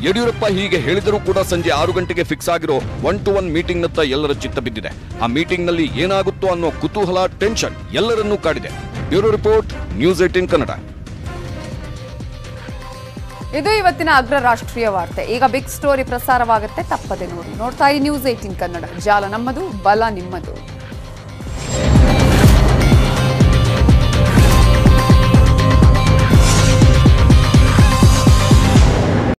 ಯಡಿಯೂರಪ್ಪ ಹೀಗೆ ಹೇಳಿದರೂ ಕೂಡ ಸಂಜೆ 6 ಗಂಟೆಗೆ ಫಿಕ್ಸ್ ಆಗಿರೋ 1-to-1 ಮೀಟಿಂಗ್ ನತ್ತ ಎಲ್ಲರ ಚಿತ್ತ ಬಿದ್ದಿದೆ. ಆ ಮೀಟಿಂಗ್ ನಲ್ಲಿ ಏನಾಗುತ್ತೋ ಅನ್ನೋ ಕುತೂಹಲ, ಟೆನ್ಷನ್ ಎಲ್ಲರನ್ನೂ ಕಾಡಿದೆ. Bureau report, news 18 Kannada. ಇದು ಇವತ್ತಿನ ಅಗ್ರ ರಾಷ್ಟ್ರೀಯ ವಾರ್ತೆ. ಈಗ ಬಿಗ್ ಸ್ಟೋರಿ ಪ್ರಸಾರವಾಗುತ್ತೆ, ತಪ್ಪದೆ ನೋಡಿ. ನೋಡ್ತಾ ಇರಿ ನ್ಯೂಸ್ 18 ಕನ್ನಡ. ಜಾಲ ನಮ್ಮದು, ಬಲ ನಿಮ್ಮದು.